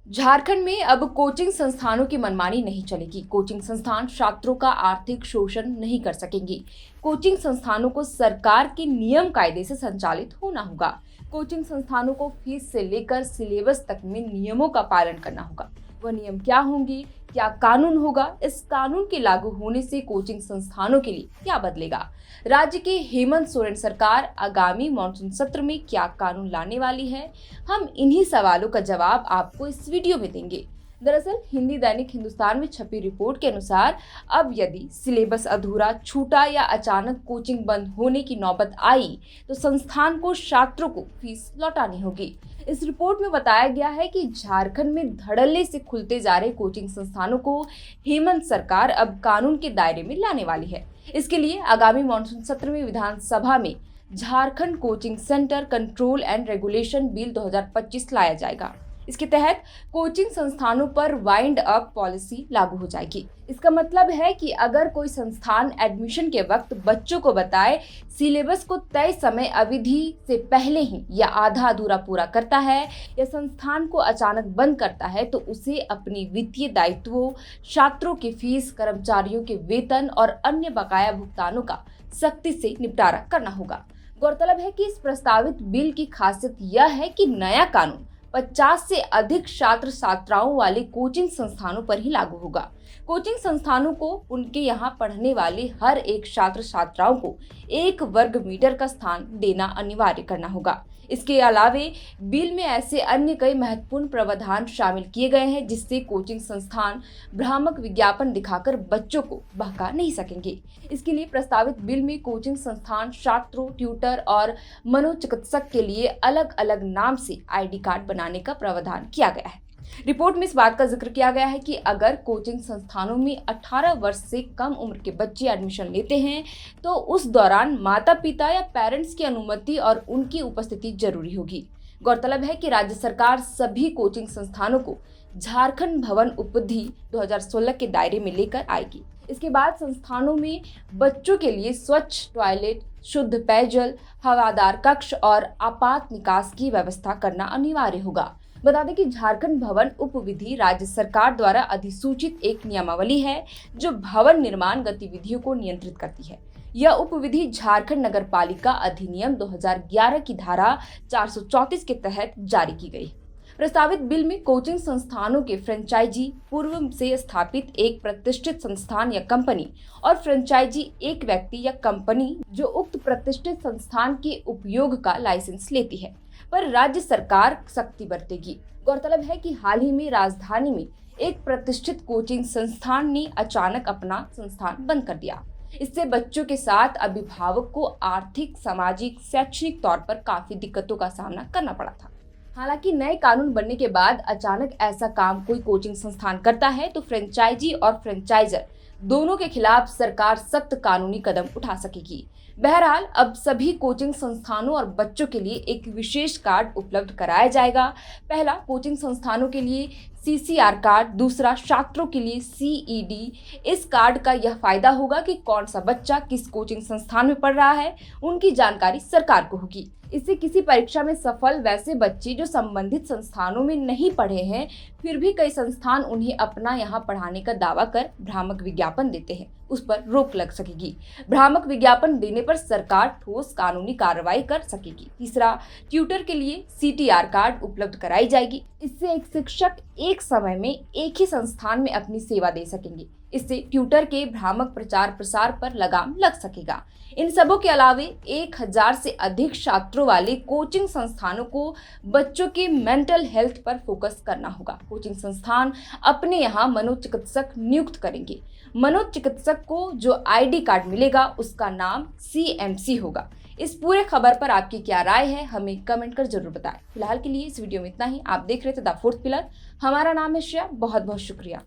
झारखंड में अब कोचिंग संस्थानों की मनमानी नहीं चलेगी। कोचिंग संस्थान छात्रों का आर्थिक शोषण नहीं कर सकेंगे। कोचिंग संस्थानों को सरकार के नियम कायदे से संचालित होना होगा। कोचिंग संस्थानों को फीस से लेकर सिलेबस तक में नियमों का पालन करना होगा। वह नियम क्या होंगे, क्या कानून होगा, इस कानून के लागू होने से कोचिंग संस्थानों के लिए क्या बदलेगा, राज्य के हेमंत सोरेन सरकार आगामी मॉनसून सत्र में क्या कानून लाने वाली है, हम इन्हीं सवालों का जवाब आपको इस वीडियो में देंगे। दरअसल हिंदी दैनिक हिंदुस्तान में छपी रिपोर्ट के अनुसार अब यदि सिलेबस अधूरा छूटा या अचानक कोचिंग बंद होने की नौबत आई तो संस्थान को छात्रों को फीस लौटानी होगी। इस रिपोर्ट में बताया गया है कि झारखंड में धड़ल्ले से खुलते जा रहे कोचिंग संस्थानों को हेमंत सरकार अब कानून के दायरे में लाने वाली है। इसके लिए आगामी मॉनसून सत्र में विधानसभा में Jharkhand coaching centre control and regulation bill 2025 लाया जाएगा। इसके तहत कोचिंग संस्थानों पर वाइंड अप पॉलिसी लागू हो जाएगी। इसका मतलब है कि अगर कोई संस्थान एडमिशन के वक्त बच्चों को बताए सिलेबस को तय समय अवधि से पहले ही या आधा अधूरा पूरा करता है या संस्थान को अचानक बंद करता है तो उसे अपनी वित्तीय दायित्वों, छात्रों की फीस, कर्मचारियों के वेतन और अन्य बकाया भुगतानों का सख्ती से निपटारा करना होगा। गौरतलब है कि इस प्रस्तावित बिल की खासियत यह है कि नया कानून 50 से अधिक छात्र छात्राओं वाले कोचिंग संस्थानों पर ही लागू होगा। कोचिंग संस्थानों को उनके यहाँ पढ़ने वाले हर एक छात्र छात्राओं को 1 वर्ग मीटर का स्थान देना अनिवार्य करना होगा। इसके अलावे बिल में ऐसे अन्य कई महत्वपूर्ण प्रावधान शामिल किए गए हैं जिससे कोचिंग संस्थान भ्रामक विज्ञापन दिखाकर बच्चों को बहका नहीं सकेंगे। इसके लिए प्रस्तावित बिल में कोचिंग संस्थान छात्रों, ट्यूटर और मनोचिकित्सक के लिए अलग अलग नाम से आईडी कार्ड बनाने का प्रावधान किया गया है। रिपोर्ट में इस बात का जिक्र किया गया है कि अगर कोचिंग संस्थानों में 18 वर्ष से कम उम्र के बच्चे एडमिशन लेते हैं तो उस दौरान माता पिता या पेरेंट्स की अनुमति और उनकी उपस्थिति जरूरी होगी। गौरतलब है कि राज्य सरकार सभी कोचिंग संस्थानों को झारखंड भवन उपधि 2016 के दायरे में लेकर आएगी। इसके बाद संस्थानों में बच्चों के लिए स्वच्छ टॉयलेट, शुद्ध पेयजल, हवादार कक्ष और आपात निकास की व्यवस्था करना अनिवार्य होगा। बता दें कि झारखंड भवन उपविधि राज्य सरकार द्वारा अधिसूचित एक नियमावली है जो भवन निर्माण गतिविधियों को नियंत्रित करती है। यह उपविधि झारखंड नगर पालिका अधिनियम 2011 की धारा 434 के तहत जारी की गई। प्रस्तावित बिल में कोचिंग संस्थानों के फ्रेंचाइजी, पूर्व से स्थापित एक प्रतिष्ठित संस्थान या कंपनी और फ्रेंचाइजी एक व्यक्ति या कंपनी जो उक्त प्रतिष्ठित संस्थान के उपयोग का लाइसेंस लेती है पर राज्य सरकार सख्ती बरतेगी। गौरतलब है कि हाल ही में राजधानी में एक प्रतिष्ठित कोचिंग संस्थान ने अचानक अपना संस्थान बंद कर दिया। इससे बच्चों के साथ अभिभावक को आर्थिक, सामाजिक, शैक्षणिक तौर पर काफी दिक्कतों का सामना करना पड़ा था। हालांकि नए कानून बनने के बाद अचानक ऐसा काम कोई कोचिंग संस्थान करता है तो फ्रेंचाइजी और फ्रेंचाइजर दोनों के खिलाफ सरकार सख्त कानूनी कदम उठा सकेगी। बहरहाल अब सभी कोचिंग संस्थानों और बच्चों के लिए एक विशेष कार्ड उपलब्ध कराया जाएगा। पहला कोचिंग संस्थानों के लिए CCR कार्ड, दूसरा छात्रों के लिए CED। इस कार्ड का यह फायदा होगा कि कौन सा बच्चा किस कोचिंग संस्थान में पढ़ रहा है उनकी जानकारी सरकार को होगी। इससे किसी परीक्षा में सफल वैसे बच्चे जो संबंधित संस्थानों में नहीं पढ़े हैं फिर भी कई संस्थान उन्हें अपना यहाँ पढ़ाने का दावा कर भ्रामक विज्ञापन देते हैं, उस पर रोक लग सकेगी। भ्रामक विज्ञापन देने पर सरकार ठोस कानूनी कार्रवाई कर सकेगी। तीसरा, ट्यूटर के लिए CTR कार्ड उपलब्ध कराई जाएगी। इससे एक शिक्षक एक समय में एक ही संस्थान में अपनी सेवा दे सकेंगे। इससे ट्यूटर के भ्रामक प्रचार प्रसार पर लगाम लग सकेगा। इन सबों के अलावे 1000 से अधिक छात्रों वाले कोचिंग संस्थानों को बच्चों के मेंटल हेल्थ पर फोकस करना होगा। कोचिंग संस्थान अपने यहाँ मनोचिकित्सक नियुक्त करेंगे। मनोचिकित्सक को जो ID कार्ड मिलेगा उसका नाम CMC होगा। इस पूरे खबर पर आपकी क्या राय है हमें कमेंट कर जरूर बताएं। फिलहाल के लिए इस वीडियो में इतना ही। आप देख रहे थे द फोर्थ पिलर। हमारा नाम है श्रेया। बहुत बहुत शुक्रिया।